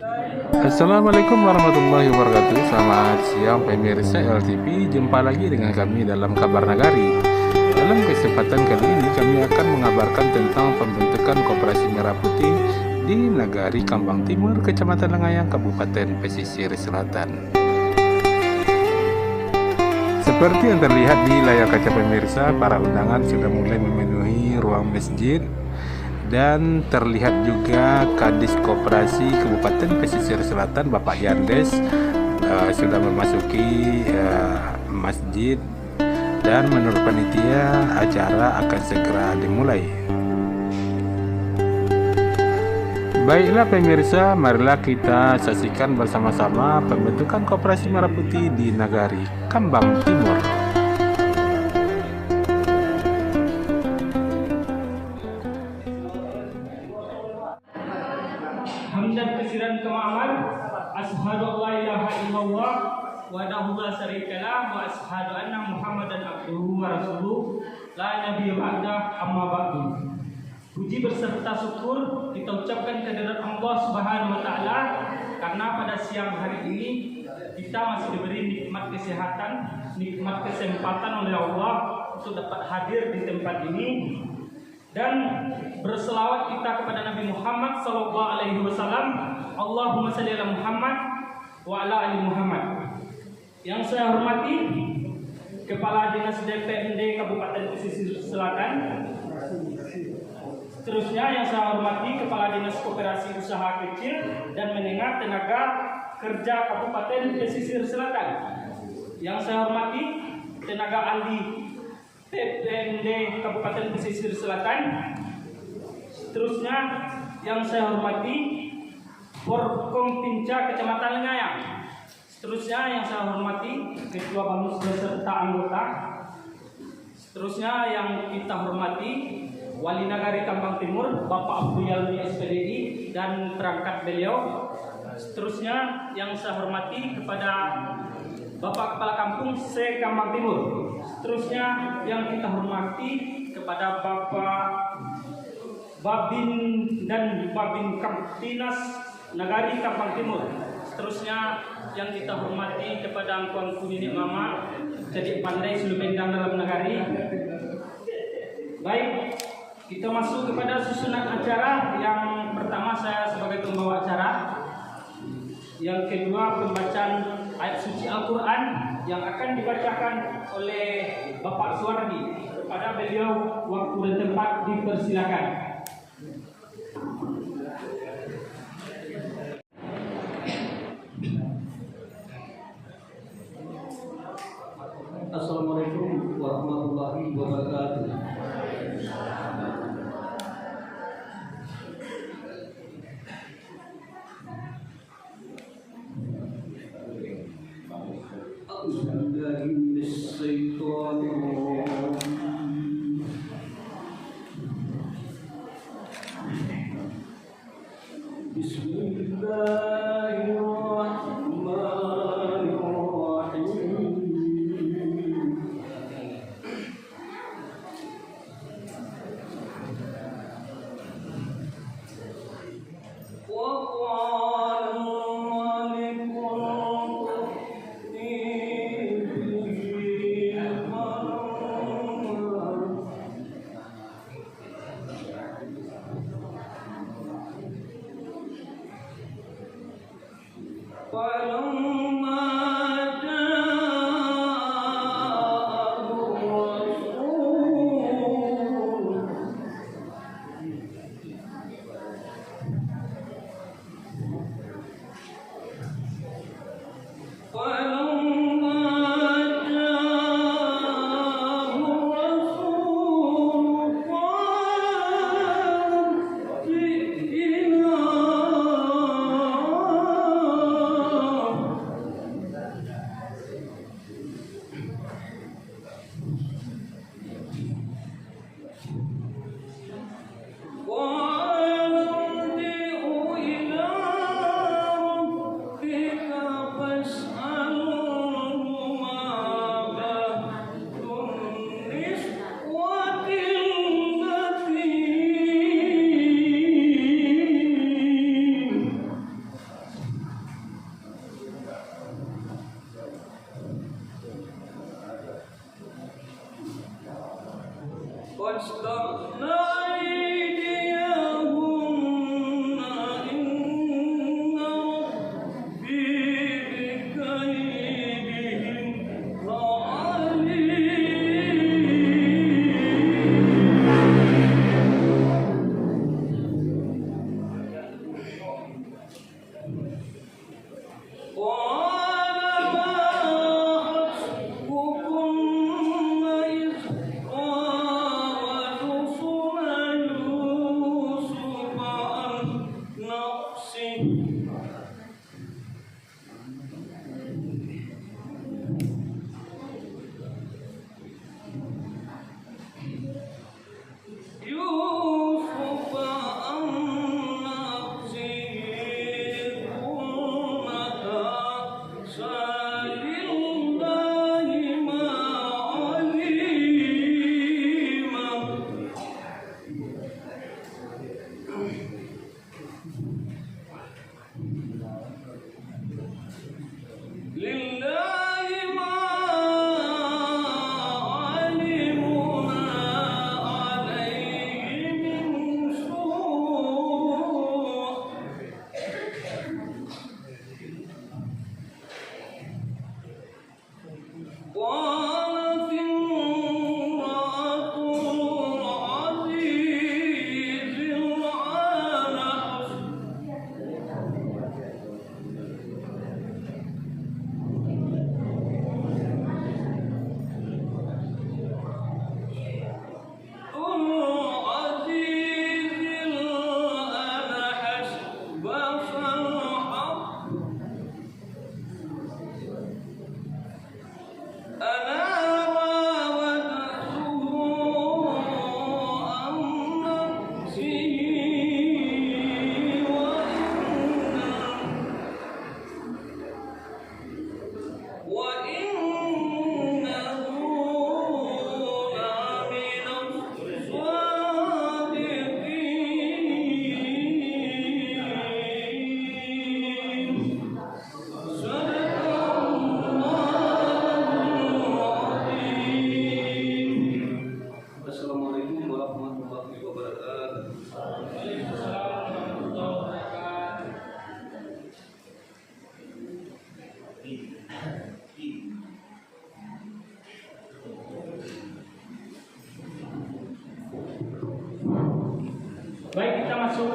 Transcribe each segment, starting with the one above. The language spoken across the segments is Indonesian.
Assalamualaikum warahmatullahi wabarakatuh. Selamat siang pemirsa LTV. Jumpa lagi dengan kami dalam Kabar Nagari. Dalam kesempatan kali ini kami akan mengabarkan tentang pembentukan Koperasi Merah Putih di Nagari Kambang Timur, Kecamatan Lengayang, Kabupaten Pesisir Selatan. Seperti yang terlihat di layar kaca pemirsa, para undangan sudah mulai memenuhi ruang masjid. Dan terlihat juga Kadis Koperasi Kabupaten Pesisir Selatan Bapak Yandes sudah memasuki masjid, dan menurut panitia acara akan segera dimulai. Baiklah pemirsa, marilah kita saksikan bersama-sama pembentukan Koperasi Merah Putih di Nagari Kambang Timur. Hamdan kesiran kema'amal, ashadu an la ilaha illallah wahdahu la syarikalah wa ashadu anna Muhammadan abduhu wa rasuluh la nabiyya ba'dah, amma ba'du. Puji beserta syukur kita ucapkan kehadirat Allah Subhanahu wa taala karena pada siang hari ini kita masih diberi nikmat kesehatan, nikmat kesempatan oleh Allah untuk dapat hadir di tempat ini dan berselawat kita kepada Nabi Muhammad sallallahu alaihi wasallam. Allahumma shalli ala Muhammad wa ala ali Muhammad. Yang saya hormati Kepala Dinas DPMD Kabupaten Pesisir Selatan. Seterusnya yang saya hormati Kepala Dinas Koperasi Usaha Kecil dan Menengah Tenaga Kerja Kabupaten Pesisir Selatan. Yang saya hormati tenaga ahli PPMD Kabupaten Pesisir Selatan. Seterusnya yang saya hormati Forkompinca Kecamatan Lengayang. Seterusnya yang saya hormati Ketua Bamus beserta anggota. Seterusnya yang kita hormati Wali Nagari Kambang Timur Bapak Abdul Yalmi SPDI dan perangkat beliau. Seterusnya yang saya hormati kepada Bapak Kepala Kampung C Kambang Timur. Seterusnya yang kita hormati kepada Bapak Babin dan Babin Kamtinas Nagari Kambang Timur. Seterusnya yang kita hormati kepada Angkuan Nenek Mama jadi pandai sulubendang dalam nagari. Baik, kita masuk kepada susunan acara. Yang pertama saya sebagai pembawa acara. Yang kedua pembacaan ayat suci Al-Quran yang akan dibacakan oleh Bapak Suwardi. Kepada beliau waktu dan tempat dipersilakan. Assalamualaikum warahmatullahi wabarakatuh.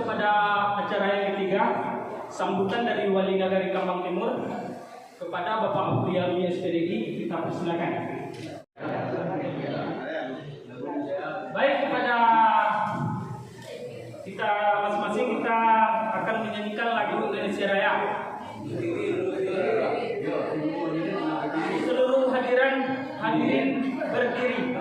kepada acara yang ketiga, sambutan dari Wali Nagari Kambang Timur kepada Bapak Abdul Yalmi SPDI, kita persilakan. Baik, kepada kita masing-masing kita akan menyanyikan lagu Indonesia Raya. Seluruh hadirin berdiri.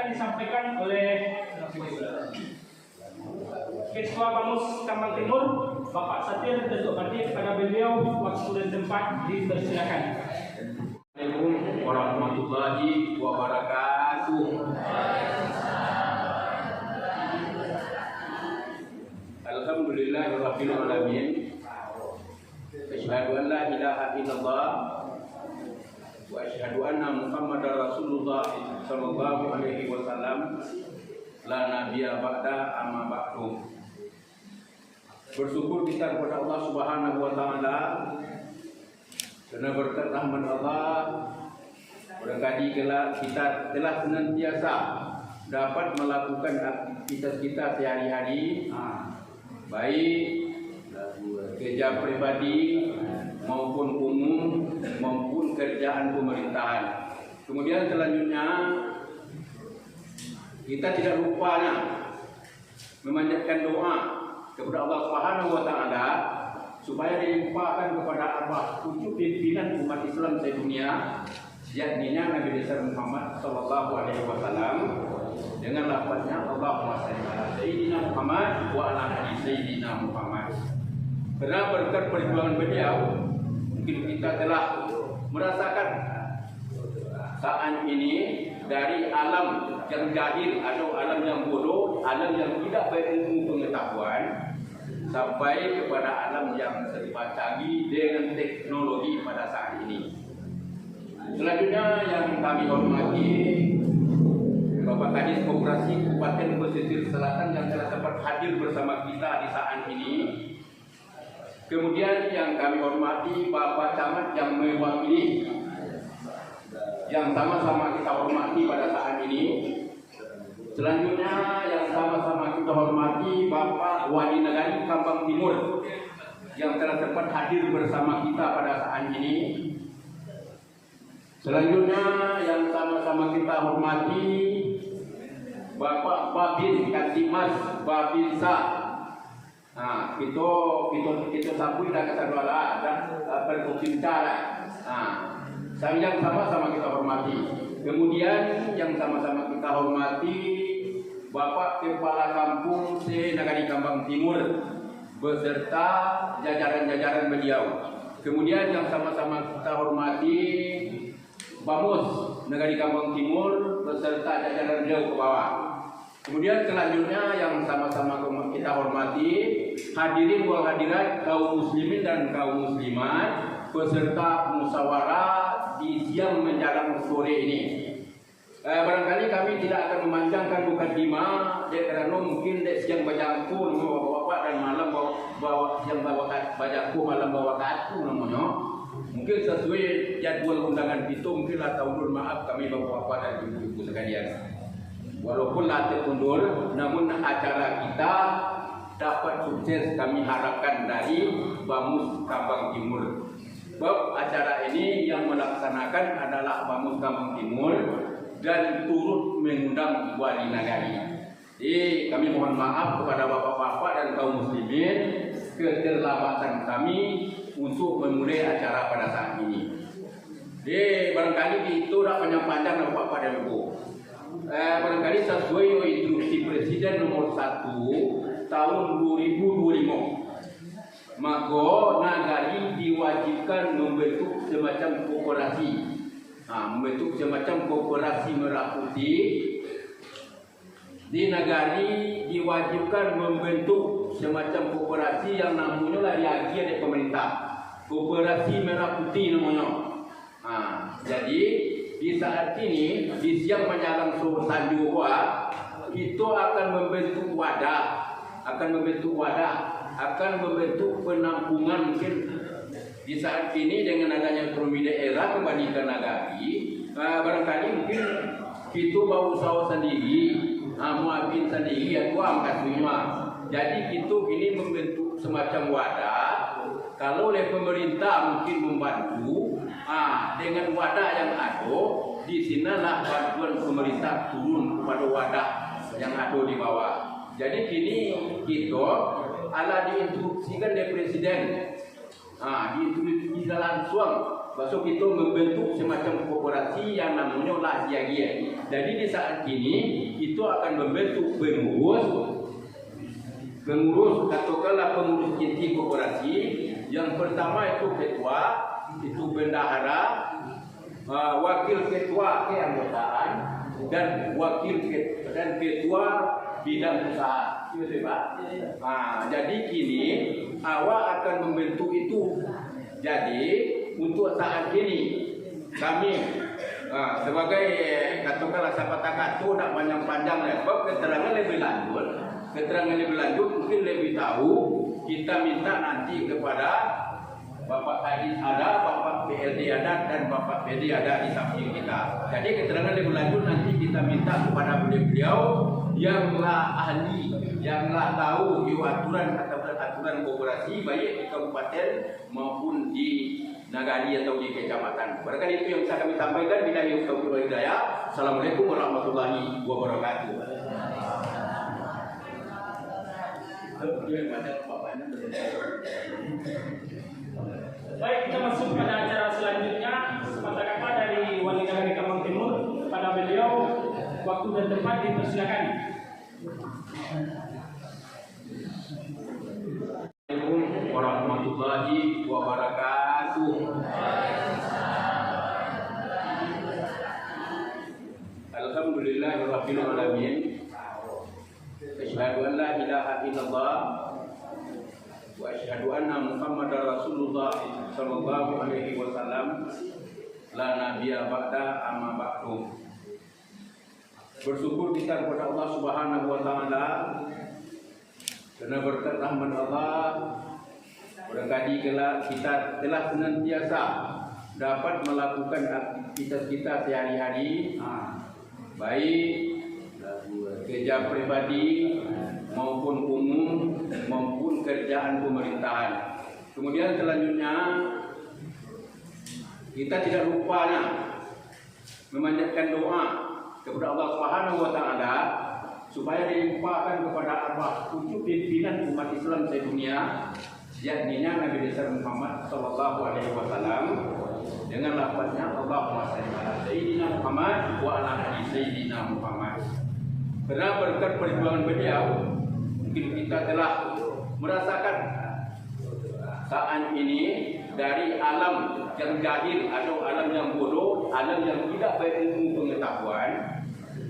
Disampaikan oleh Ketua Bamus Kambang Timur, Bapak Satir Datuk Badi. Kepada beliau waktu dan tempat dipersilakan. Assalamualaikum warahmatullahi wabarakatuh. Alhamdulillahirabbil alamin. Asyhadu an la ilaha illallah wa asyhadu anna Muhammadar Rasulullah sallallahu alaihi wasallam, la nabiyya ba'da, amma ba'du. Bersyukur kita kepada Allah Subhanahu wa taala karena berkat rahmat Allah berkali kita telah senantiasa dapat melakukan aktivitas kita sehari-hari, baik kerja pribadi maupun umum maupun kerjaan pemerintahan. Kemudian selanjutnya kita tidak lupanya memanjatkan doa kepada Allah Subhanahu wa taala supaya dilimpahkan kepada arwah tujuh pimpinan umat Islam sedunia, yakni Nabi besar Muhammad sallallahu alaihi wasallam, dengan lafaznya Allahumma shalli ala sayyidina Muhammad wa ala ali sayyidina Muhammad. Karena berkat perjuangan beliau, mungkin kita telah merasakan saat ini dari alam yang jahil atau alam yang bodoh, alam yang tidak berilmu pengetahuan, sampai kepada alam yang serba canggih dengan teknologi pada saat ini. Selanjutnya yang kami hormati Bapak Kadis Koperasi Kabupaten Pesisir Selatan yang telah dapat hadir bersama kita di saat ini. Kemudian yang kami hormati Bapak Camat yang mewakili, yang sama-sama kita hormati pada saat ini. Selanjutnya yang sama-sama kita hormati Bapak Wali Nagari Kambang Timur yang telah dapat hadir bersama kita pada saat ini. Selanjutnya yang sama-sama kita hormati Bapak Babin Katimas Babinsa kita sabui dah kata doa dan bercinta lah. Yang sama-sama kita hormati. Kemudian yang sama-sama kita hormati Bapak Kepala Kampung Nagari Kambang Timur beserta jajaran-jajaran beliau. Kemudian yang sama-sama kita hormati Bamus Nagari Kambang Timur beserta jajaran beliau ke bawah. Kemudian selanjutnya yang sama-sama kita hormati hadirin wal hadirat kaum muslimin dan kaum muslimat beserta musyawarah di siang menjelang sore ini. Barangkali kami tidak akan memanjangkan mukadimah karena mungkin siang bacaku bawa bapak dan malam bawa siang bacaku malam bawa aku namanya. Mungkin sesuai jadwal undangan itu mungkin atau mohon maaf kami bapak-bapak dan ibu-ibu sekalian. Walaupun latih undur, namun acara kita dapat sukses kami harapkan dari Bamus Kambang Timur. Sebab acara ini yang melaksanakan adalah Bamus Kambang Timur dan turut mengundang wali nagari. Jadi kami mohon maaf kepada bapak-bapak dan kaum muslimin keterlambatan kami untuk memulai acara pada saat ini. Jadi barangkali itu tak panjang-panjang bapak-bapak dan ibu. Barangkali sesuai instruksi Presiden nomor 1 tahun 2025, maka nagari diwajibkan membentuk semacam koperasi, membentuk semacam koperasi merah putih. Di nagari diwajibkan membentuk semacam koperasi yang namanya lah diagi oleh pemerintah, koperasi merah putih namanya. Jadi di saat ini di siang menjelang sore Sanjua kita akan membentuk wadah, akan membentuk penampungan mungkin di saat ini dengan adanya ekonomi daerah kembali ke nagari. Barangkali mungkin kita mau usaha sendiri, muapin sendiri atau angkat semua. Jadi kita ini membentuk semacam wadah. Kalau oleh pemerintah mungkin membantu, dengan wadah yang ada, di sinilah bantuan pemerintah turun kepada wadah yang ada di bawah. Jadi kini kita diinstruksikan oleh Presiden, diinstruksi langsung, besok kita membentuk semacam koperasi yang namanya lah siagia. Jadi di saat ini kita akan membentuk pengurus katakanlah pengurus inti koperasi. Yang pertama itu ketua, itu bendahara, wakil ketua keanggotaan dan ketua bidang usaha. Itu Pak. Jadi kini awak akan membentuk itu. Jadi untuk saat ini kami sebagai katakanlah sapatakato tak panjang-panjang sebab keterangan lebih lanjut mungkin lebih tahu kita minta nanti kepada Bapak Kadis ada, Bapak PLD ada dan Bapak PD ada di samping kita. Jadi keterangan lebih lanjut nanti kita minta kepada beliau yang ahli, yang tahu di aturan koperasi baik di kabupaten maupun di nagari atau di kecamatan. Barangkali itu yang bisa kami sampaikan. Billahi taufiq wal hidayah. Assalamualaikum warahmatullahi wabarakatuh. Baik, kita masuk pada acara selanjutnya. Sepatah kata dari Wali Nagari Kambang Timur pada beliau, waktu dan tempat dipersilakan. Assalamualaikum warahmatullahi wabarakatuh. Alhamdulillahirabbil alamin. Asyhadu an la ilaha illallah wa asyhadu anna Muhammadar Rasulullah sallallahu alaihi wasallam. La nabiyya ba'da amma ba'du. Bersyukur kita kepada Allah Subhanahu wa taala karena berkat rahmat Allah barangkali kita telah senantiasa dapat melakukan aktivitas kita sehari-hari, baik kerja pribadi maupun umum maupun kerjaan pemerintahan. Kemudian selanjutnya kita tidak lupanya memanjatkan doa kepada Allah Subhanahu wa taala supaya dilimpahkan kepada arwah pucuk pimpinan umat Islam sedunia, yakninya Nabi besar Muhammad sallallahu alaihi wasallam, dengan lafaznya Allahumma shalli ala sayyidina Muhammad wa ala ali sayyidina Muhammad. Karena berkat perjuangan beliau, mungkin kita telah merasakan saat ini dari alam yang jahil atau alam yang bodoh, alam yang tidak berilmu pengetahuan,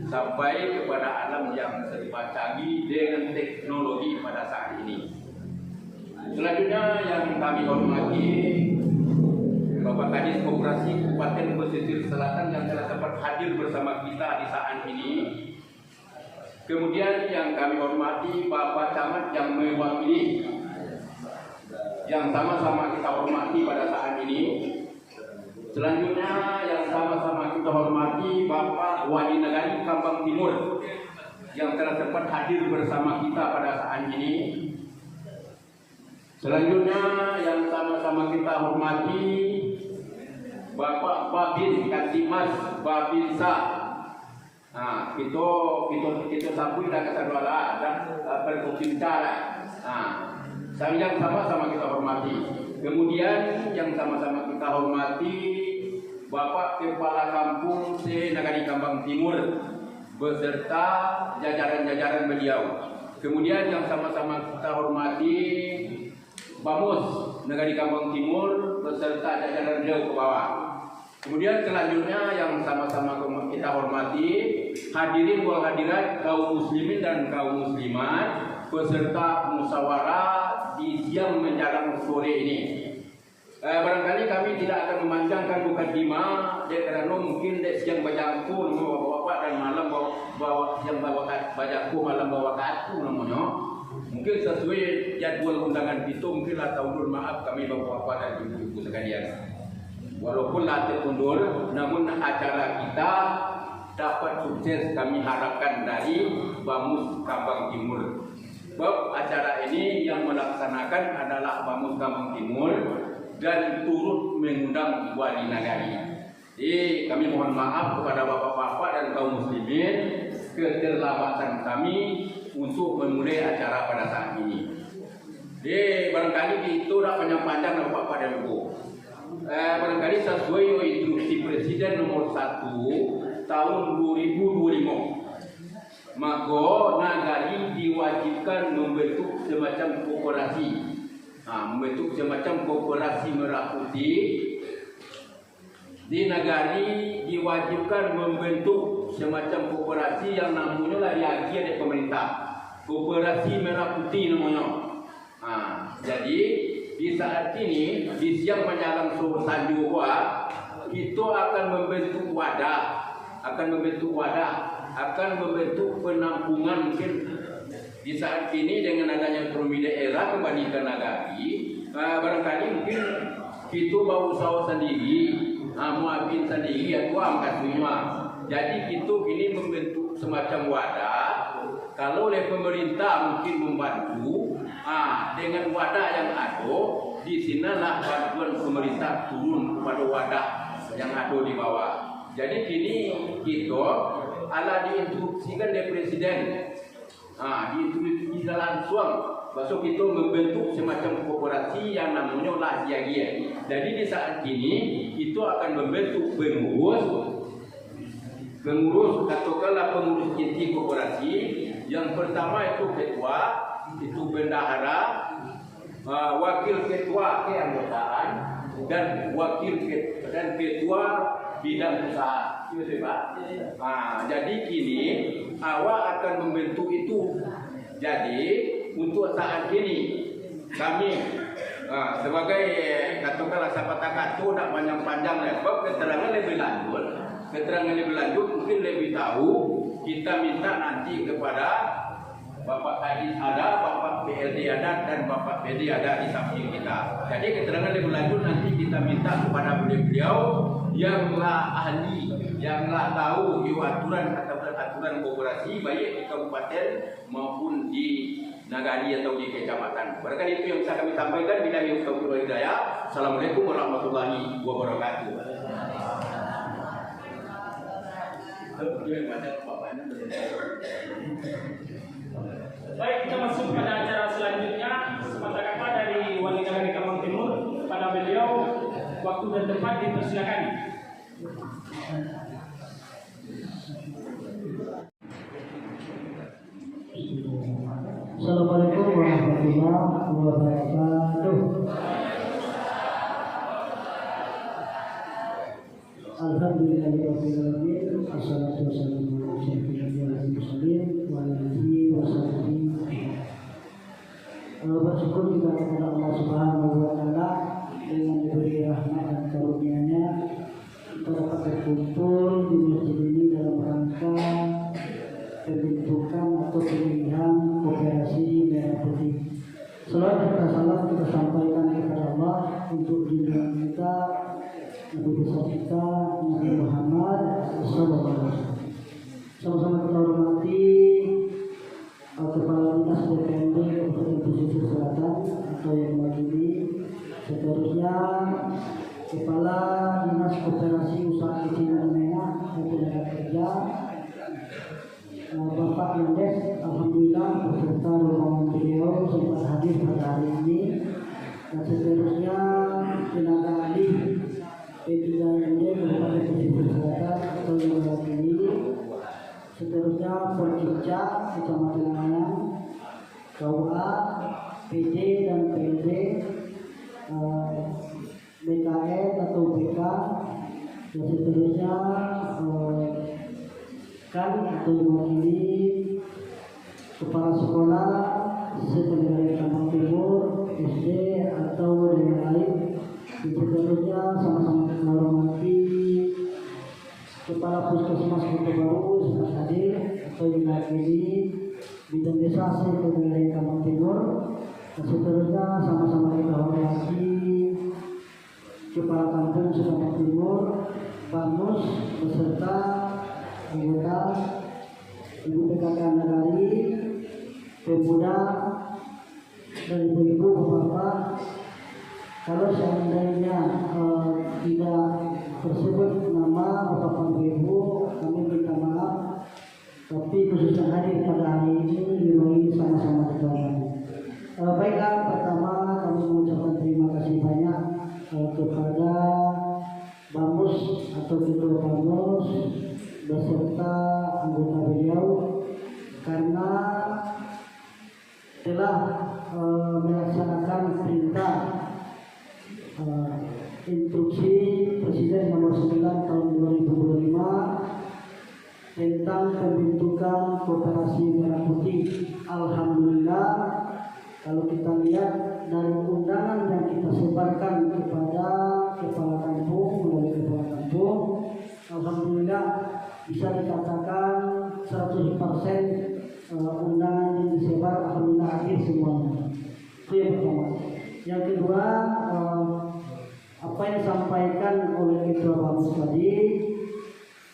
sampai kepada alam yang serba canggih dengan teknologi pada saat ini. Selanjutnya yang kami hormati Bapak Kadis Koperasi Kabupaten Pesisir Selatan yang telah dapat hadir bersama kita di saat ini. Kemudian yang kami hormati Bapak Camat yang mewakili, yang sama-sama kita hormati pada saat ini. Selanjutnya yang sama-sama kita hormati Bapak Wali Nagari Kambang Timur yang telah sempat hadir bersama kita pada saat ini. Selanjutnya yang sama-sama kita hormati Bapak Babin Kasimas Babinsa. Nah, kita sabui dah kata doa dan berkomentar. Nah, yang sama-sama kita hormati. Kemudian yang sama-sama kita hormati Bapak Kepala Kampung Nagari Kambang Timur beserta jajaran-jajaran beliau. Kemudian yang sama-sama kita hormati Bamus Nagari Kambang Timur beserta jajaran beliau ke bawah. Kemudian selanjutnya yang sama-sama kita hormati hadirin wal hadirat kaum muslimin dan kaum muslimat beserta musyawarah di siang menjelang sore ini. Barangkali kami tidak akan memanjangkan mukadimah, karena mungkin siang bajaku bapak dan malam bawa siang bajaku malam bawa kartu namanya. Mungkin sesuai jadwal undangan itu, mungkin atau maaf kami bapak dan ibu-ibu sekalian. Walaupun latih mundur, namun acara kita dapat sukses kami harapkan dari Bamus Kambang Timur. Sebab acara ini yang melaksanakan adalah Bamus Kambang Timur dan turut mengundang Wali Nagari. Jadi kami mohon maaf kepada bapak-bapak dan kaum muslimin keterlambatan kami untuk memulai acara pada saat ini. Jadi barangkali itu tidak panjang-panjang bapak dan ibu. Barangkali sesuai instruksi Presiden nomor 1 tahun 2025, maka Nagari diwajibkan membentuk semacam koperasi. Membentuk semacam koperasi merah putih. Di Nagari diwajibkan membentuk semacam koperasi yang namanya lah diagi oleh pemerintah. Koperasi merah putih namanya. Jadi di saat ini di siang menjelang sore Sanjua kita akan membentuk wadah, akan membentuk penampungan. Mungkin di saat ini dengan adanya ekonomi daerah kembali ke Nagari, barangkali mungkin kita mau usaha sendiri, muabin sendiri atau angkatnya. Jadi kita ini membentuk semacam wadah. Kalau oleh pemerintah mungkin membantu, dengan wadah yang ada, di sinilah bantuan pemerintah turun kepada wadah yang ada di bawah. Jadi kini kita ala diinstruksikan oleh Presiden, diinstruksi langsung, besok kita membentuk semacam koperasi yang namanya Lahjagia. Jadi di saat ini itu akan membentuk pengurus katakanlah pengurus inti koperasi. Yang pertama itu ketua, itu bendahara, wakil ketua keanggotaan dan ketua bidang usaha. Itu Pak. Jadi kini awak akan membentuk itu. Jadi untuk saat ini kami sebagai katakanlah sapataka itu tidak panjang-panjang lebar keterangan lebih lanjut mungkin lebih tahu kita minta nanti kepada Bapak Kadis ada, Bapak PLD ada, dan Bapak PD ada di samping kita. Jadi keterangan lebih lanjut nanti kita minta kepada beliau yanglah ahli, yanglah tahu di aturan koperasi baik di kabupaten maupun di Nagari atau di kecamatan. Barangkali itu yang bisa kami sampaikan. Billahi taufiq wal hidayah. Assalamualaikum warahmatullahi wabarakatuh. Baik, kita masuk pada acara selanjutnya. Sepatah kata dari Wali Negari Kambang Timur kepada beliau, waktu dan tempat dipersilakan. Assalamualaikum warahmatullahi wabarakatuh. Alhamdulillahirrahmanirrahim. Assalatu wassalamu ala asyrofil mursalin wa ala alihi wa sahbihi. Bersyukur juga kepada Allah Subhanahu wa taala dengan diberi rahmat dan karunia-Nya kita dapat berkumpul di masjid ini dalam rangka pembentukan atau pemilihan Koperasi Merah Putih. Selawat serta salam kita sampaikan kepada Allah untuk junjungan kita, Nabi besar kita, Nabi Muhammad SAW. Sama-sama kita hormati Kepala Dinas DPRD Kabupaten Pesisir Selatan atau yang mewakili, seterusnya Kepala Dinas Koperasi Usaha Kecil dan Menengah dan Tenaga Kerja, Bapak Mendes, alhamdulillah beserta rombongan beliau sempat hadir pada hari ini, dan seterusnya tenaga ahli P3MD Kabupaten Pesisir Selatan atau yang mewakili, seterusnya Perkicca Kecamatan Nangayang, KUA, PD dan PLD, BKN atau BK, dan seterusnya kan atau mewakili kepala sekolah se-Negari Kambang Timur, SD atau yang lain. Seterusnya sama-sama kita hormati Kepala Puskesmas Kota Baru sempat hadir atau yang mewakili Bidang Desa se-Negari Kambang Timur. Dan seterusnya sama-sama kita hormati Kepala Kampung Kambang Timur, Bamus beserta anggota Ibu PKK Nagari, pemuda dan ibu-ibu, bapak-bapak. Kalau seandainya tidak tersebut nama bapak ibu, kami minta maaf. Tapi khususnya hadir pada hari ini dimulai sama-sama kita. Baiklah, pertama kami mengucapkan terima kasih banyak kepada Bamus atau Ketua Bamus beserta anggota beliau karena telah melaksanakan perintah instruksi Presiden nomor 9 tahun 2025 tentang pembentukan Koperasi Merah Putih. Alhamdulillah, kalau kita lihat dari undangan yang kita sebarkan kepada kepala kampung melalui kepala kampung, alhamdulillah bisa dikatakan 100% undangan yang disebar alhamdulillah hadir semuanya. Itu yang pertama. Yang kedua, apa yang disampaikan oleh Ketua Bamus tadi,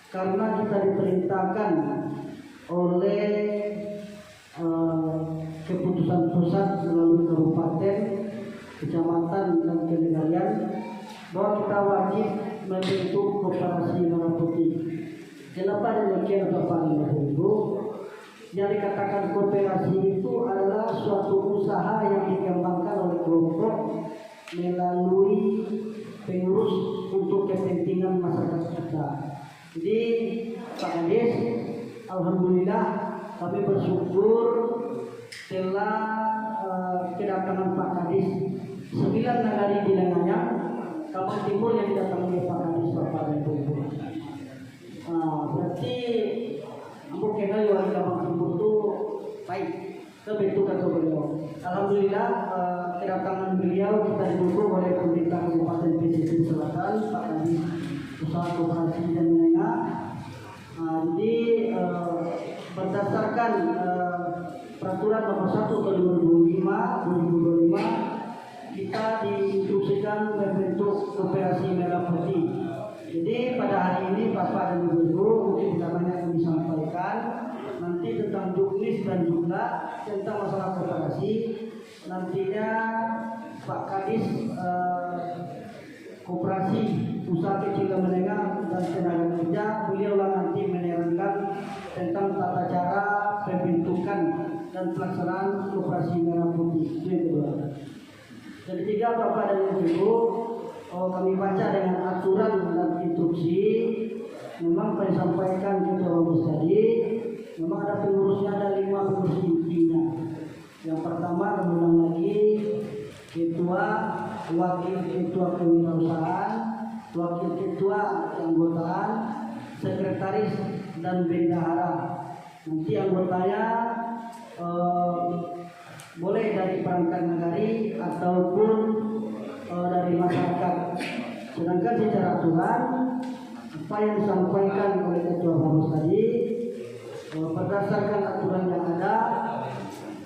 karena kita diperintahkan oleh keputusan pusat melalui kabupaten, kecamatan dan kenegarian bahwa kita wajib membentuk Koperasi Merah Putih. Kenapa demikian Bapak dan Ibu? Yang dikatakan koperasi itu adalah suatu usaha yang dikembangkan oleh kelompok melalui pengurus untuk kepentingan masyarakat kita. Jadi Pak Kades, alhamdulillah kami bersyukur telah kedatangan Pak Kades 9 nagari di Nangayang, Kambang Timur yang didatangi Pak Kades Bapak dan Ibu. Berarti Ambo kenal Wali Kambang Timur itu baik kebentuk atau beliau. Alhamdulillah kedatangan beliau kita didukung oleh pemerintah Kabupaten Pesisir Selatan, Pak Kadis Usaha Koperasi dan Menengah. Jadi berdasarkan peraturan nomor 1 tahun 2025 kita diinstruksikan membentuk Koperasi Merah Putih. Jadi pada hari ini Bapak dan Ibu mungkin tidak banyak yang disampaikan nanti tentang juknis dan jumlah tentang masalah koperasi. Nantinya Pak Kadis Koperasi Usaha Kecil dan Menengah dan Tenaga Kerja beliau lah nanti menerangkan menerangkan tentang tata cara pembentukan dan pelaksanaan Koperasi Merah Putih. Itu yang kedua. Dan ketiga, Bapak dan Ibu, kami baca dengan aturan dan instruksi. Memang disampaikan Ketua Bamus tadi, memang ada pengurusnya, ada 5 pengurus intinya. Yang pertama, kembali lagi ketua, wakil ketua kewirausahaan, wakil ketua keanggotaan, sekretaris dan bendahara. Nanti anggotanya boleh dari perangkat negari ataupun dari masyarakat. Sedangkan secara aturan apa yang disampaikan oleh Ketua Bamus tadi, berdasarkan aturan yang ada,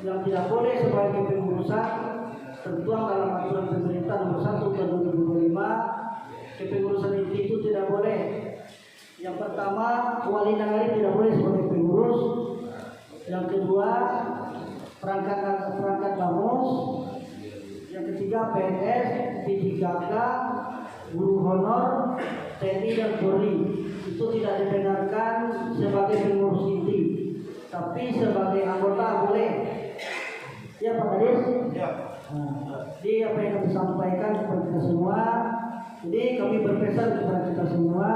yang tidak boleh sebagai pengurusan tertuang dalam aturan pemerintah nomor 1 tahun 2025, kepengurusan itu tidak boleh. Yang pertama, wali nagari tidak boleh sebagai pengurus. Yang kedua, perangkat Bamus. Yang ketiga, PNS, P3K, guru honor, TNI dan Polri. Itu tidak dibenarkan sebagai pengurus inti, tapi sebagai anggota boleh. Ya Pak Kadis? Ya. Jadi apa yang kami sampaikan kepada kita semua, jadi kami berpesan kepada kita semua,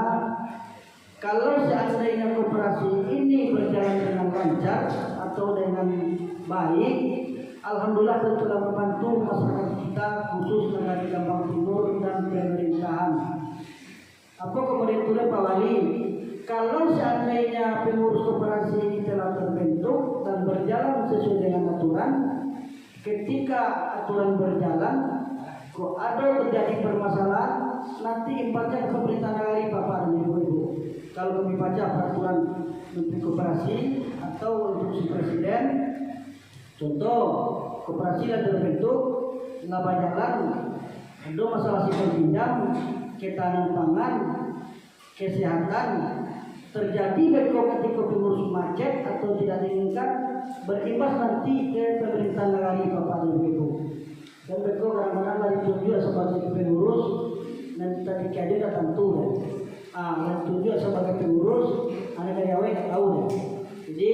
kalau seandainya koperasi ini berjalan dengan lancar atau dengan baik, alhamdulillah telah membantu masyarakat kita, khusus Nagari Kambang Timur dan pemerintahan. Apa kemudian itu Pak Wali? Kalau seandainya pengurus koperasi ini telah terbentuk dan berjalan sesuai dengan aturan, ketika aturan berjalan, kok ada terjadi permasalahan, nanti impactnya ke pemerintah nagari Bapak dan Ibu. Kalau kami baca peraturan Menteri Koperasi atau instruksi Presiden, contoh koperasi yang terbentuk nggak berjalan, ada masalah simpan pinjam, ketahanan pangan, kesehatan, terjadi beko ketika pengurus macet atau tidak diinginkan, berimbas nanti ke pemerintah nagari Bapak dan Ibu. Dan beko kadang-kadang lagi tujuh sebagai pengurus, dan tadi kajian datang tuh ya. Yang tujuh sebagai pengurus, anak dari awal tak tahu ya. Jadi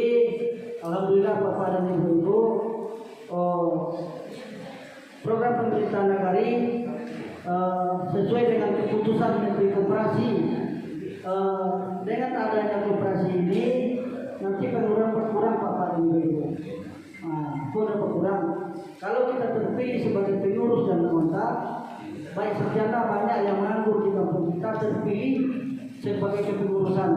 alhamdulillah Bapak dan Ibu, program pemerintah nagari sesuai dengan keputusan Menteri Koperasi. Dengan adanya koperasi ini nanti pengeluaran berkurang Bapak dan Ibu. Berkurang. Kalau kita terpilih sebagai pengurus dan anggota, baik sarjana banyak yang menganggur di kampung kita terpilih sebagai kepengurusan.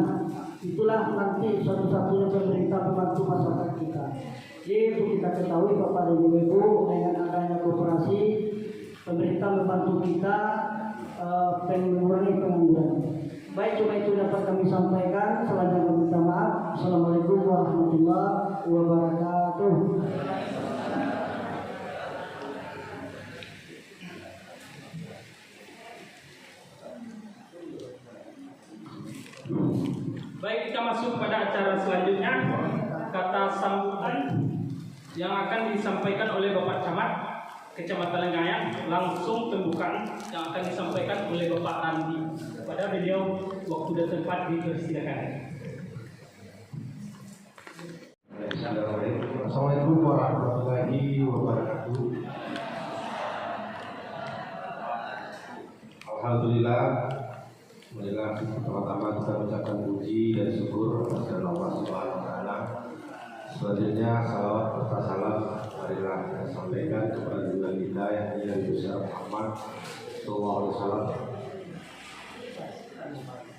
Itulah nanti satu-satunya pemerintah membantu masyarakat kita. Jadi itu kita ketahui Bapak dan Ibu, dengan adanya koperasi, pemerintah membantu kita mengurangi pengangguran. Baik, cuma itu dapat kami sampaikan. Selanjutnya kami minta maaf. Assalamualaikum warahmatullahi wabarakatuh. Baik, kita masuk pada acara selanjutnya, kata sambutan yang akan disampaikan oleh Bapak Camat Kecamatan Lengayan, langsung pembukaan yang akan disampaikan oleh Bapak Randi. Pada beliau waktu dan tempat dipersilakan. Assalamualaikum warahmatullahi wabarakatuh. Alhamdulillah, pertama-tama kita mengucapkan puji dan syukur kepada Allah Subhanahu wa taala. Selanjutnya salawat serta salam marilah kita sampaikan kepada junjungan kita yang mulia Nabi Muhammad sallallahu alaihi wasallam.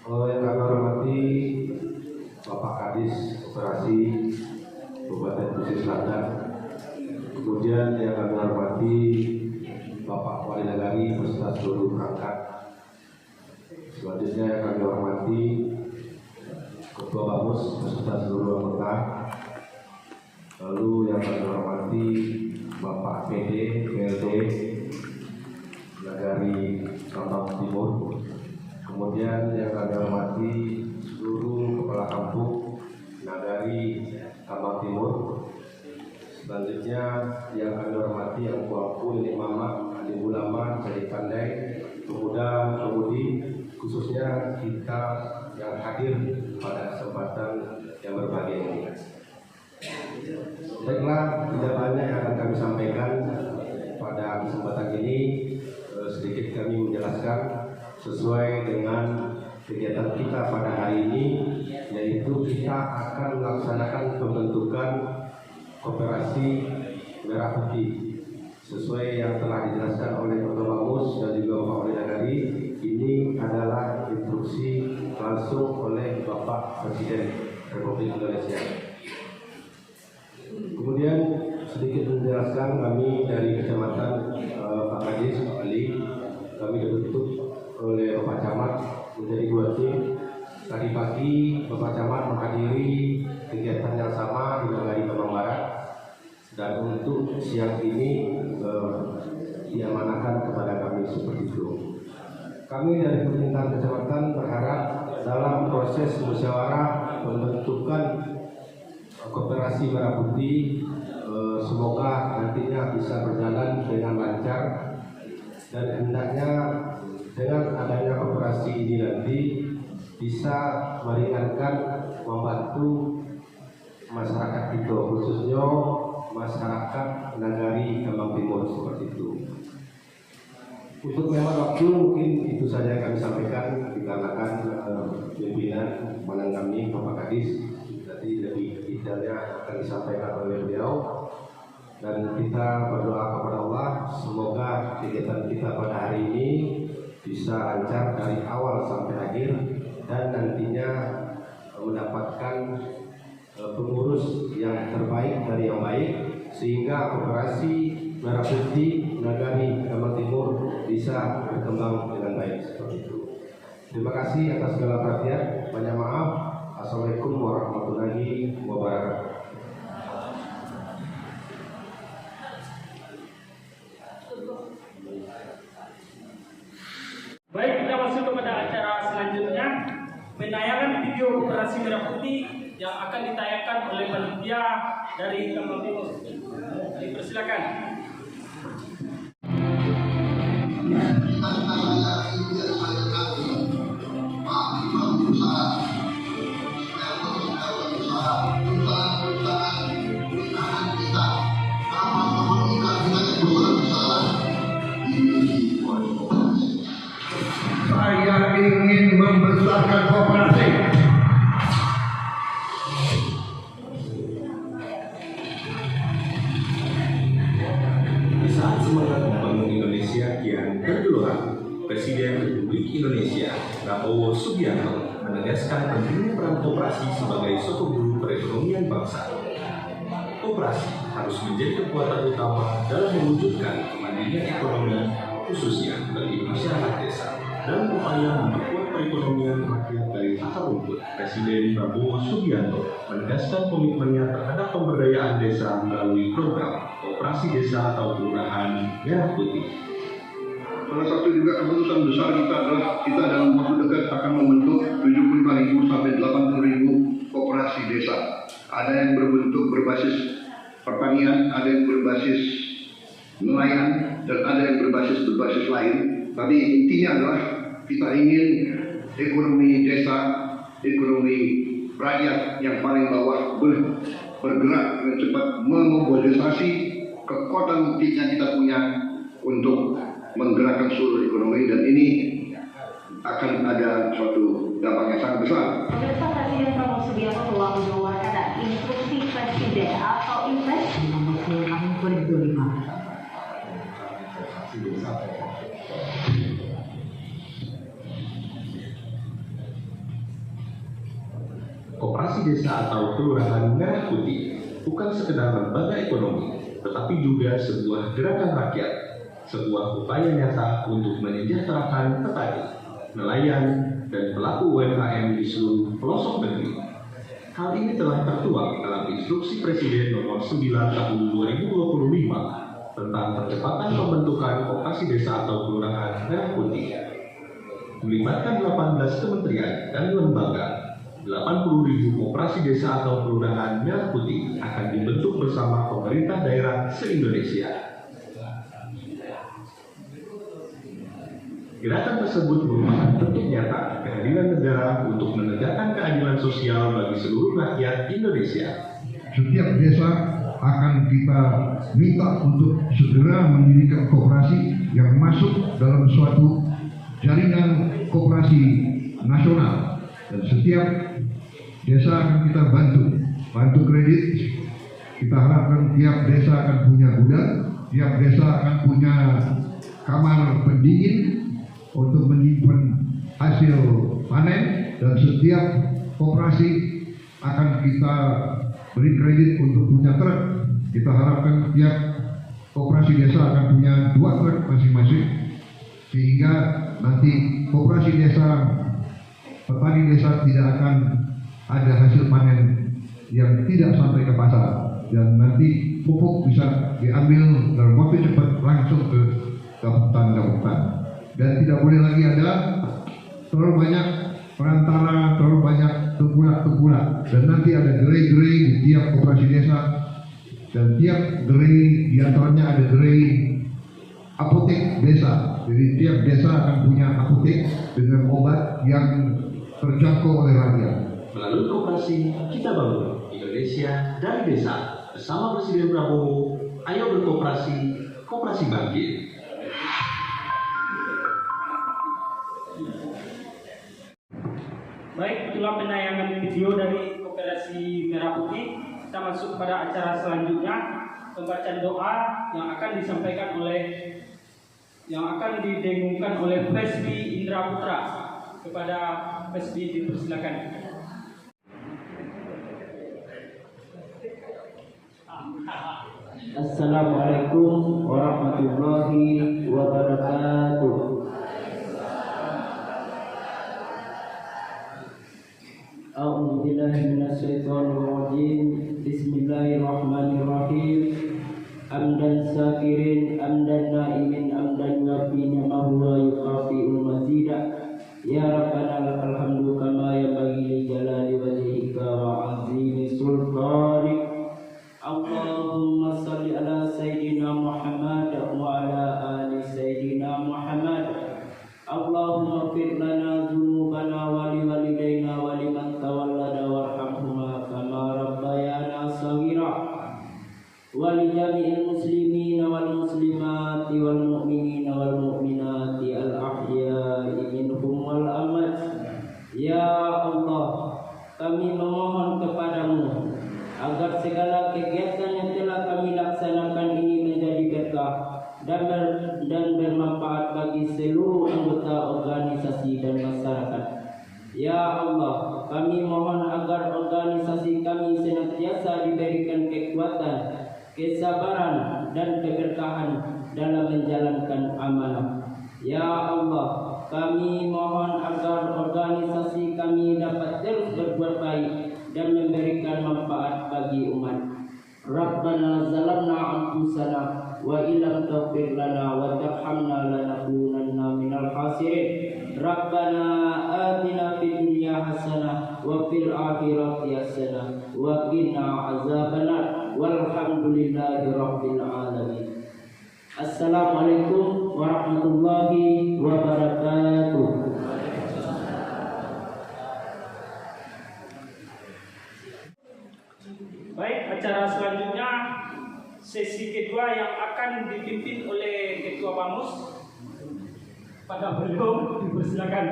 Yang kami hormati Bapak Kadis Koperasi Kabupaten Pesisir Selatan, kemudian yang kami hormati Bapak Wali Nagari beserta seluruh perangkat. Selanjutnya yang kami hormati Ketua Bamus beserta seluruh anggota. Lalu yang kami hormati Bapak PD, PLT Nagari Kambang Timur. Kemudian yang kami hormati seluruh kepala kampung Nagari Kambang Timur. Selanjutnya yang kami hormati yang kuaku ini Mama, alim ulama, jadi pandai, pemuda, pemudi, khususnya kita yang hadir pada kesempatan yang berbahagia ini. Baiklah, tidak banyak yang akan kami sampaikan pada kesempatan ini. Sedikit kami menjelaskan sesuai dengan kegiatan kita pada hari ini, yaitu kita akan melaksanakan pembentukan koperasi Merah Putih sesuai yang telah dijelaskan oleh Ketua Bamus dan juga Bapak Wali Nagari. Ini adalah instruksi langsung oleh Bapak Presiden Republik Indonesia. Kemudian sedikit menjelaskan kami dari Kecamatan Pak Kadis, Pak Ali, kami dibentuk oleh Bapak Camat menjadi 2 tim. Tadi pagi Bapak Camat menghadiri kegiatan yang sama di Nagari Kemang Barat, dan untuk siang ini diamanahkan kepada kami seperti itu. Kami dari pemerintahan kecamatan berharap dalam proses musyawarah pembentukan koperasi Merah Putih semoga nantinya bisa berjalan dengan lancar, dan hendaknya dengan adanya koperasi ini nanti bisa meringankan, membantu masyarakat kita, khususnya masyarakat Nagari Kemang Timur seperti itu. Untuk memang waktu mungkin itu saja yang kami sampaikan dikarenakan pimpinan Manang kami Bapak Kadis, nanti lebih detailnya akan disampaikan oleh beliau, dan kita berdoa kepada Allah semoga kegiatan kita pada hari ini bisa lancar dari awal sampai akhir, dan nantinya mendapatkan pengurus yang terbaik dari yang baik, sehingga koperasi Merah Putih Nagari Kemang Timur bisa berkembang dengan baik seperti itu. Terima kasih atas segala perhatian. Banyak maaf. Assalamualaikum warahmatullahi wabarakatuh. Baik, kita masuk kepada acara selanjutnya, penayangan video operasi Merah Putih yang akan ditayangkan oleh panitia dari Kemang Timur. Dipersilakan. Saya ingin membesarkan koperasi. Di saat semangat membangun Indonesia kian bergelora, Presiden Republik Indonesia Prabowo Subianto menegaskan pentingnya peran koperasi sebagai suatu guru perekonomian bangsa. Koperasi harus menjadi kekuatan utama dalam mewujudkan kemandirian ekonomi, khususnya bagi masyarakat desa, dalam upaya memperkuat perekonomian rakyat dari akar rumput. Presiden Prabowo Subianto menegaskan komitmennya terhadap pemberdayaan desa melalui program Koperasi Desa atau Kelurahan Merah Putih. Salah satu juga keputusan besar kita adalah kita dalam waktu dekat akan membentuk 75.000 sampai 80.000 koperasi desa. Ada yang berbentuk berbasis pertanian, ada yang berbasis nelayan, dan ada yang berbasis lain. Tapi intinya adalah kita ingin ekonomi desa, ekonomi rakyat yang paling bawah bergerak dengan cepat, memobilisasi kekuatan yang kita punya untuk menggerakkan seluruh ekonomi, dan ini akan ada suatu dampak yang sangat besar. Pemirsa, Presiden Prabowo Subianto telah mengeluarkan instruksi presiden atau Impres nomor 10 tahun 2005. Koperasi Desa atau Kelurahan Merah Putih bukan sekedar lembaga ekonomi, tetapi juga sebuah gerakan rakyat, sebuah upaya nyata untuk menyejahterakan petani, nelayan, dan pelaku UMKM di seluruh pelosok negeri. Hal ini telah tertuang dalam Instruksi Presiden Nomor 9 Tahun 2025 tentang percepatan pembentukan Koperasi Desa atau Kelurahan Merah Putih. Melibatkan 18 kementerian dan lembaga, 80.000 koperasi desa atau kelurahan Merah Putih akan dibentuk bersama pemerintah daerah se-Indonesia. Gerakan tersebut merupakan bentuk nyata kehadiran negara untuk menegakkan keadilan sosial bagi seluruh rakyat Indonesia. Setiap desa akan kita minta untuk segera mendirikan koperasi yang masuk dalam suatu jaringan koperasi nasional, dan setiap desa akan kita bantu kredit. Kita harapkan tiap desa akan punya gudang, tiap desa akan punya kamar pendingin untuk menyimpan hasil panen, dan setiap koperasi akan kita beri kredit untuk punya truk. Kita harapkan tiap koperasi desa akan punya 2 truk masing-masing, sehingga nanti koperasi desa, petani desa tidak akan ada hasil panen yang tidak sampai ke pasar, dan nanti pupuk bisa diambil dalam waktu cepat langsung ke hutan, dan tidak boleh lagi ada terlalu banyak perantara, terlalu banyak tengkulak, dan nanti ada gerai-gerai di tiap koperasi desa, dan tiap gerai diantaranya ada gerai apotek desa. Jadi tiap desa akan punya apotek dengan obat yang terjangkau oleh rakyat. Melalui koperasi, kita bangun Indonesia dari desa. Bersama Presiden Prabowo, ayo berkoperasi, koperasi bangkit. Baik, itulah penayangan video dari Koperasi Merah Putih. Kita masuk pada acara selanjutnya, pembacaan doa yang akan didengungkan oleh Fesbi Indra Putra. Kepada Fesbi dipersilakan. Assalamualaikum warahmatullahi wabarakatuh. A'udzu billahi minasyaitonir rajim. Bismillahirrahmanirrahim. Amdan syakirin, amdan naimin, amdan yafi ni'mahu wa yukafi'ul mazida. Ya Rabbana lakal hamdu kama yanbaghi li jalali wajhika wa 'azimi sultanik. Allahumma salli ala sayyidina Muhammad wa ala ali sayyidina Muhammad. Allahumma fir lana dzunubana wa li walidayna wa liman tawallada warhamhuma kama rabbayana shaghira. Wa li jami'il muslimina wal muslimati wal mu'minina wal mu'minati al ahya'i minhum wal amwat. Ya Allah, kami memohon kepadamu agar segala kegiatan yang telah kami laksanakan ini menjadi berkah dan bermanfaat bagi seluruh anggota organisasi dan masyarakat. Ya Allah, kami mohon agar organisasi kami senantiasa diberikan kekuatan, kesabaran, dan keberkahan dalam menjalankan amanah. Ya Allah, kami mohon agar organisasi kami dapat terus berbuat baik dan memberikan manfaat bagi umat. Rabbana zalamna anfusana wa illam taghfir lana wa tarhamna lanakunanna minal khasirin. Rabbana atina fid dunya hasanah wa fil akhirati hasanah wa qina azabannar. Walhamdulillahi rabbil alamin. Assalamualaikum warahmatullahi wabarakatuh. Baik, acara selanjutnya sesi kedua yang akan dipimpin oleh Ketua Bamus. Pada beliau dipersilakan.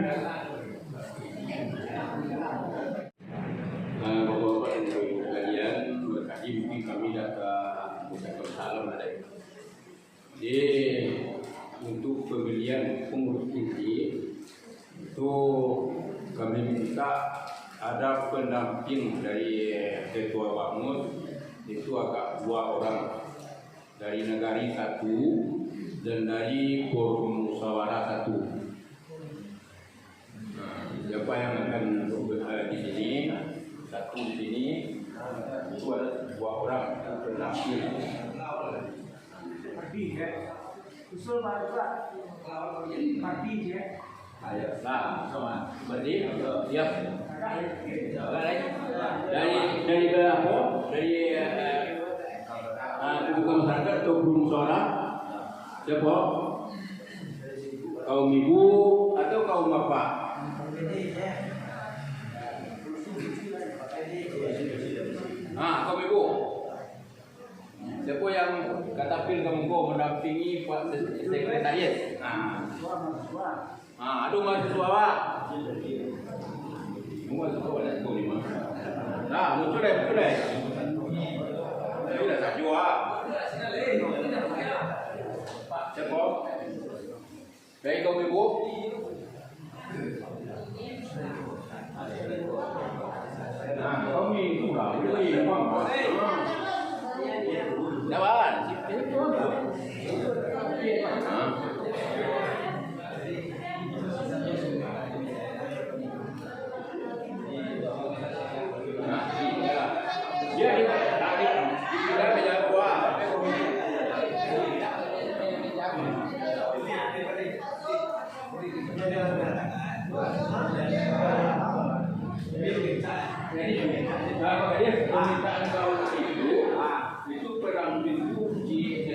Bapak-bapak dan ibu sekalian, berkali mungkin kami datang mengucapkan salam ada. Jadi untuk pembelian pengurus inti itu kami minta ada pendamping dari Ketua Bamus, itu agak 2 orang, dari Nagari 1 dan dari Forum Musyawarah 1. Siapa yang akan di sini? 1 di sini, itu ada 2 orang pendamping. Usul Pak Parti ya. Nah, sama. Berarti siap. Dari berapa? Dari masyarakat atau belum suara? Siapa? Kaum ibu atau kaum bapak? Kaum ibu. Siapa yang katapil kamu mendampingi Pak Sekretariat? Aduh mahasiswa Pak. Muncul deh. Sudah tak jual. Siapa? Baik kaum ibu. Kami itu lah. Dawan. Permintaan kau itu perang pintu di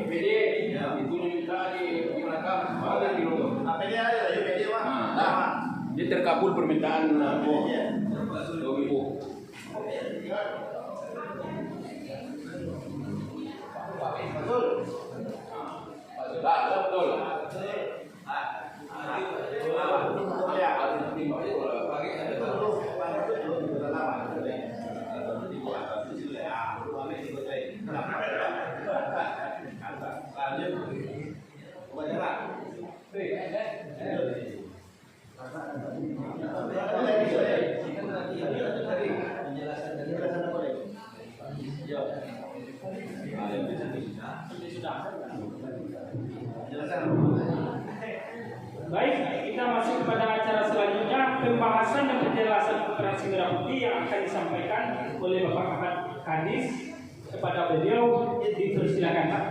PD itu minta di belakang mana di rumah. PD ada di PD dia terkabul permintaan ibu. Betul. Baik, kita masuk kepada acara selanjutnya, pembahasan dan penjelasan koperasi merah putih yang akan disampaikan oleh Bapak Ahmad Kadis. Kepada beliau dipersilakan Pak.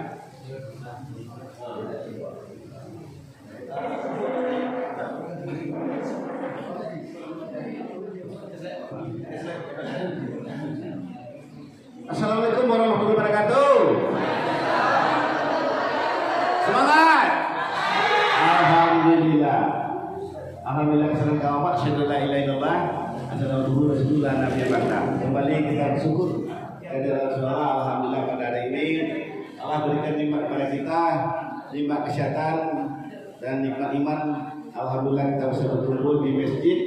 Assalamualaikum warahmatullahi wabarakatuh. Semangat. Alhamdulillah. Alhamdulillah kesenangan kawan syukur la ilaha illallah assalamualaikum rasulullah nabi bangsa. Kembali kita bersyukur kehadirat Rasulullah. Alhamdulillah pada hari ini Allah berikan nikmat kepada kita, nikmat kesehatan dan nikmat iman. Alhamdulillah kita bisa berkumpul di masjid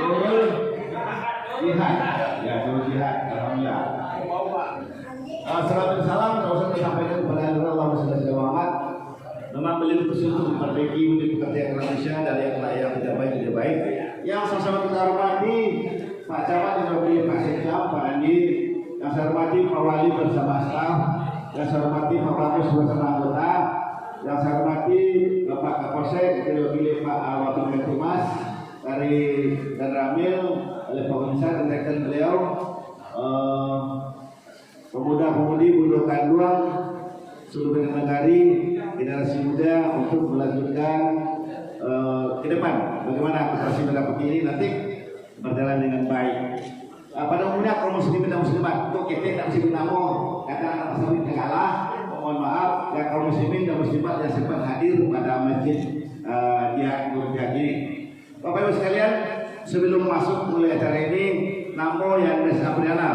Nurul Jihad. Ya, Nurul Jihad. Alhamdulillah. Salam dan salam terus disampaikan kepada Allah Muhammad. Memang beliau berpesan untuk memperbaiki pekerjaan Indonesia dari yang tidak baik. Yang sama-sama kita hormati Pak Camat yang terpilih, Pak Sekda, Pak Andi, yang saya hormati Pak Wali bersama staf, yang saya hormati Pak Bagus bersama anggota, yang saya hormati Bapak Kapolsek, terpilih Pak Wakil Humas dari dan Ramil oleh Pak Komisar dan rekan beliau, pemuda-pemudi Bundo Kanduang, seluruh negari, generasi muda untuk melanjutkan ke depan bagaimana koperasi merah putih ini nanti berjalan dengan baik. Pada umumnya kaum muslimin dan muslimat untuk kita tak mesti namo kata anak tersebut kalah. Mohon maaf ya kaum muslimin dan muslimat yang sempat hadir pada masjid Jihad Nurul ini. Bapak Ibu sekalian, sebelum masuk mulai acara ini, namo yang Desa Priana,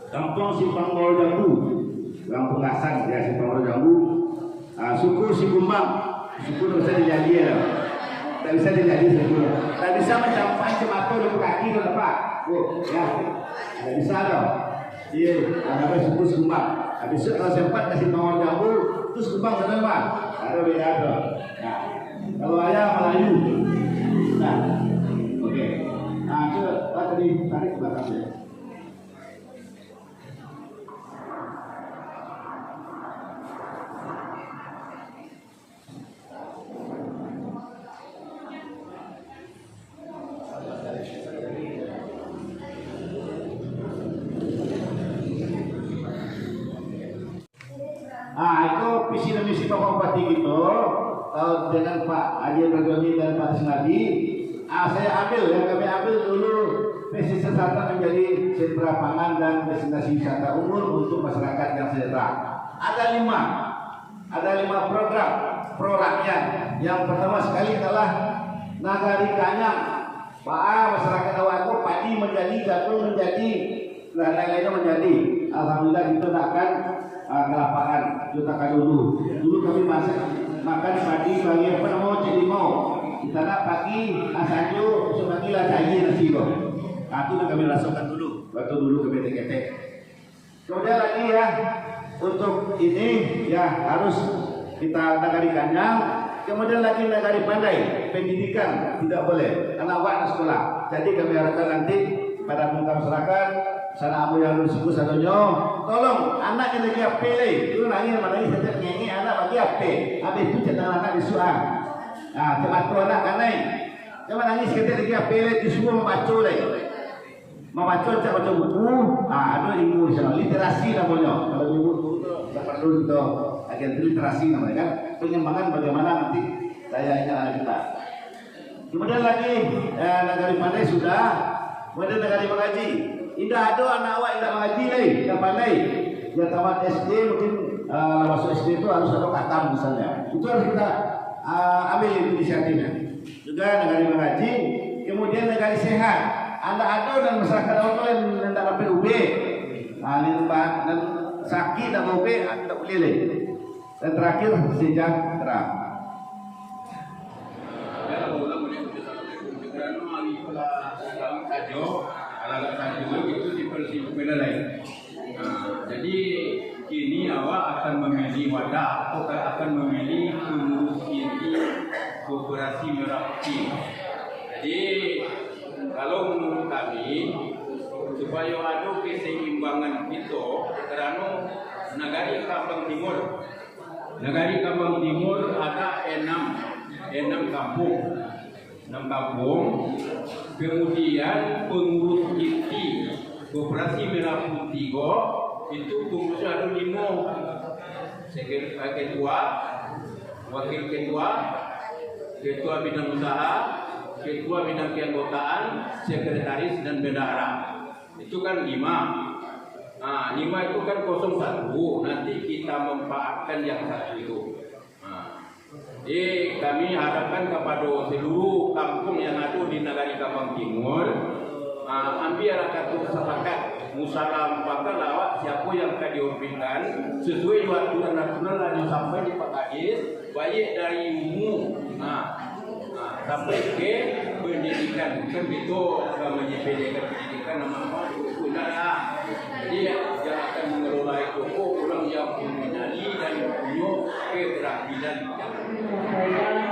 Kampung Simpang Moro Jambu, Kampung Kasan ya Simpang Moro Jambu, suku Sikumbang, suku tak bisa dijadi ya, tak bisa dijadi suku, tak bisa mencapai cemato di kaki atau apa, ya, tak bisa dong, iya, ada suku Sikumbang, habis itu kalau sempat kasih Moro Jambu, terus Sikumbang sana pak, ada beda dong, nah, kalau ayah Melayu. Nah, oke. Nah, coba tadi tarik ke belakang ya. Nah, itu visi dan misi Bapak Bupati gitu. Dengan Pak Haji Rajoni dan Pak Tisnadi, saya ambil ya, kami ambil dulu pesisir selatan menjadi sentra pangan dan destinasi wisata umum untuk masyarakat yang sejahtera. Ada lima program pro rakyat. Yang pertama sekali adalah Nagari Kanyang. Masyarakat awak padi menjadi, jagung menjadi, dan lain-lainnya menjadi. Alhamdulillah kita akan kelaparan. Kita akan dulu kami makan padi bagi apa namanya celimau. Kita nak pagi asanju sebagilah cair nasi kok. Itu yang kami rasakan dulu. Waktu dulu ke ketek. Kemudian lagi ya, untuk ini ya harus kita Nagari Kanyang. Kemudian lagi Nagari Pandai, pendidikan tidak boleh, anak anak sekolah. Jadi kami harapkan nanti pada masyarakat sana abu yang suku sadonyo, tolong anak yang lagi pilih itu nangis setiap nyanyi anak bagi apa? Habis itu jangan anak disuang. Nah, tempat tu anak kanai, jangan nangis kita lagi pilih disuruh membaca lagi. Membaca macam baca buku, ada ilmu di sana, literasi namanya. Kalau ilmu itu dapat dulu itu agen literasi namanya kan. Pengembangan bagaimana nanti saya ingat kita. Kemudian lagi Nagari Pandai sudah, kemudian Nagari Mengaji. Indah ada anak awak tidak mengaji lagi, tidak pandai. Dia tamat SD mungkin masuk SD itu harus ada khatam misalnya. Itu harus kita ambil inisiatifnya. Juga Nagari Mengaji, kemudian Nagari Sehat. Anda ada dan masyarakat awak yang tidak dapat UB, dan sakit dan UB tidak boleh lagi. Dan terakhir sejahtera. Jadi kini awak akan memilih wadah atau akan memilih pengurus inti Koperasi Merah Putih. Jadi kalau menurut kami supaya ada keseimbangan kita kerana Nagari Kambang Timur ada 6 kampung. Kemudian pengurus inti Koperasi Merah Putih itu pengurusnya ada 5. Ketua, wakil ketua bidang usaha, ketua bidang keanggotaan, sekretaris dan bendahara. Itu kan 5. 5 itu kan 01. Nanti kita memanfaatkan yang 1 itu. Jadi kami harapkan kepada seluruh kampung yang ada di Nagari Kambang Timur, ambil kata sepakat musyawarah mufakat lawak siapa yang akan diorbitkan sesuai aturan nasional yang sampai di Pak Kadis, baik dari umum sampai ke pendidikan. Kan itu menyepelekan pendidikan nama udara. Jadi yang akan mengelola itu orang yang menyali dan punya keterampilan. Ketuanya dari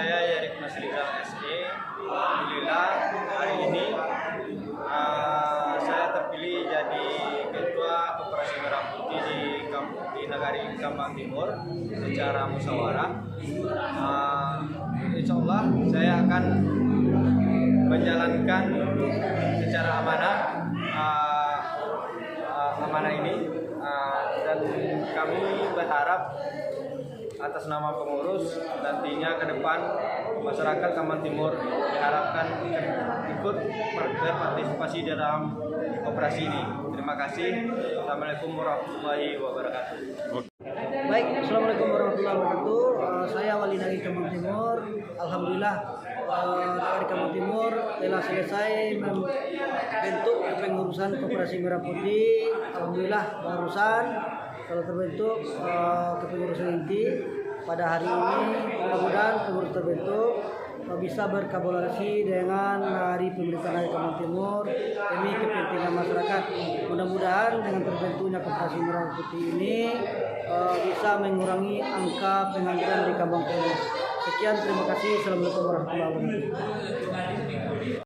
saya Yarik Masrika SE. Alhamdulillah hari ini saya terpilih jadi Ketua Koperasi Merah Putih di Nagari Kambang Timur secara musyawarah. Insya Allah saya akan menjalankan secara amanah ini dan kami berharap atas nama pengurus nantinya ke depan masyarakat Kambang Timur diharapkan ikut berpartisipasi dalam koperasi ini. Terima kasih. Assalamualaikum warahmatullahi wabarakatuh. Baik, assalamualaikum warahmatullahi wabarakatuh. Saya Wali dari Kambang Timur. Alhamdulillah dari Kambang Timur telah selesai membentuk kepengurusan Koperasi Merah Putih. Alhamdulillah barusan telah terbentuk kepengurusan inti pada hari ini. Mudah-mudahan pengurus terbentuk bisa berkolaborasi dengan hari pemerintahan dari Kambang Timur demi kepentingan masyarakat. Mudah-mudahan dengan terbentuknya Koperasi Merah Putih ini bisa mengurangi angka pengangguran di Kambang Timur. Sekian, terima kasih. Assalamualaikum warahmatullahi wabarakatuh.